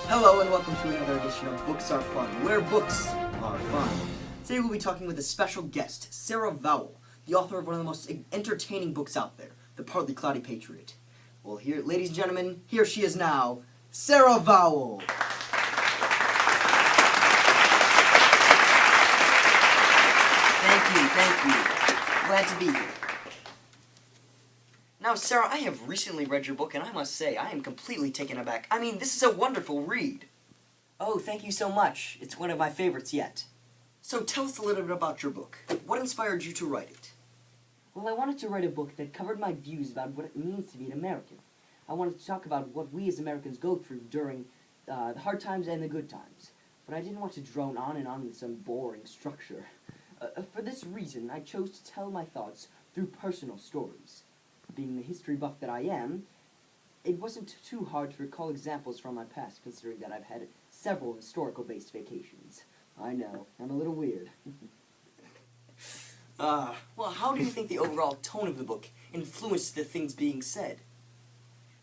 Hello and welcome to another edition of Books Are Fun, where books are fun. Today we'll be talking with a special guest, Sarah Vowell, the author of one of the most entertaining books out there, The Partly Cloudy Patriot. Well, here, ladies and gentlemen, here she is now, Sarah Vowell. Thank you. Glad to be here. Now, Sarah, I have recently read your book, and I must say, I am completely taken aback. I mean, this is a wonderful read. Oh, thank you so much. It's one of my favorites yet. So tell us a little bit about your book. What inspired you to write it? Well, I wanted to write a book that covered my views about what it means to be an American. I wanted to talk about what we as Americans go through during the hard times and the good times. But I didn't want to drone on and on with some boring structure. For this reason, I chose to tell my thoughts through personal stories. Being the history buff that I am, it wasn't too hard to recall examples from my past, considering that I've had several historical-based vacations. I know, I'm a little weird. Well, how do you think the overall tone of the book influenced the things being said?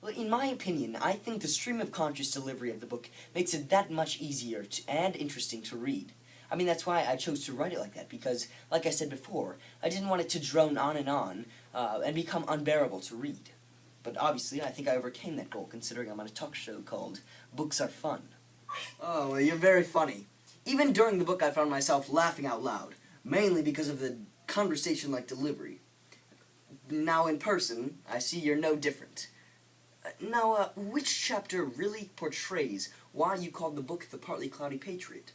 Well, in my opinion, I think the stream-of-conscious delivery of the book makes it that much easier and interesting to read. I mean, that's why I chose to write it like that, because, like I said before, I didn't want it to drone on and become unbearable to read. But obviously, I think I overcame that goal, considering I'm on a talk show called Books Are Fun. Oh, well, you're very funny. Even during the book, I found myself laughing out loud, mainly because of the conversation-like delivery. Now, in person, I see you're no different. Now, which chapter really portrays why you called the book The Partly Cloudy Patriot?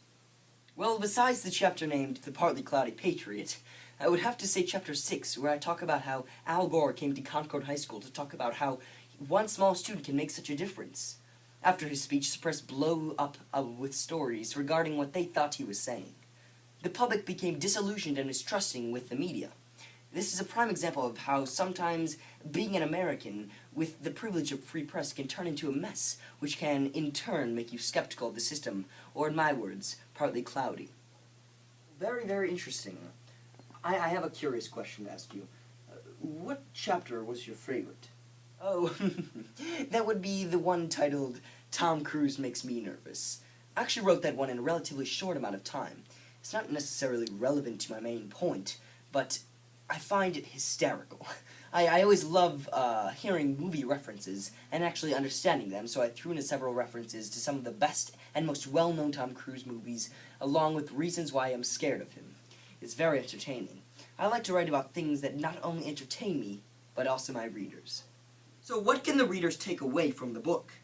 Well, besides the chapter named The Partly Cloudy Patriot, I would have to say chapter 6, where I talk about how Al Gore came to Concord High School to talk about how one small student can make such a difference. After his speech, the press blew up with stories regarding what they thought he was saying. The public became disillusioned and mistrusting with the media. This is a prime example of how sometimes being an American with the privilege of free press can turn into a mess, which can, in turn, make you skeptical of the system, or in my words, partly cloudy. Very, very interesting. I have a curious question to ask you. What chapter was your favorite? Oh, that would be the one titled, Tom Cruise Makes Me Nervous. I actually wrote that one in a relatively short amount of time. It's not necessarily relevant to my main point, but I find it hysterical. I always love hearing movie references and actually understanding them, so I threw in several references to some of the best and most well-known Tom Cruise movies, along with reasons why I'm scared of him. It's very entertaining. I like to write about things that not only entertain me, but also my readers. So what can the readers take away from the book?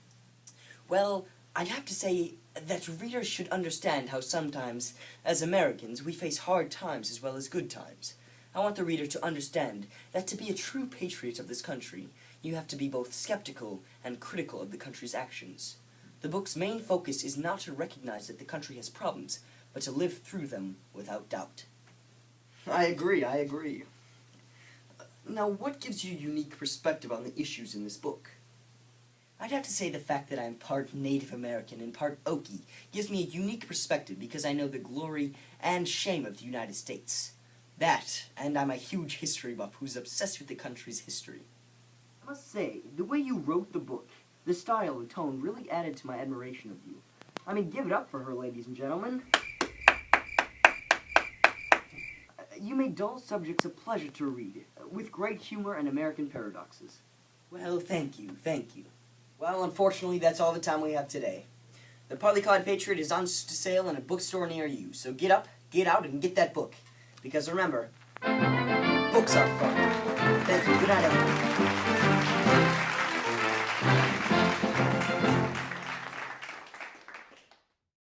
Well, I'd have to say that readers should understand how sometimes, as Americans, we face hard times as well as good times. I want the reader to understand that to be a true patriot of this country, you have to be both skeptical and critical of the country's actions. The book's main focus is not to recognize that the country has problems, but to live through them without doubt. I agree. Now, what gives you unique perspective on the issues in this book? I'd have to say the fact that I'm part Native American and part Okie gives me a unique perspective because I know the glory and shame of the United States. That, and I'm a huge history buff who's obsessed with the country's history. I must say, the way you wrote the book, the style and tone really added to my admiration of you. I mean, give it up for her, ladies and gentlemen. You made dull subjects a pleasure to read, with great humor and American paradoxes. Well, thank you. Well, unfortunately, that's all the time we have today. The Partly Cloudy Patriot is on sale in a bookstore near you, so get up, get out, and get that book. Because remember, books are fun. Thank you. Good night, everyone.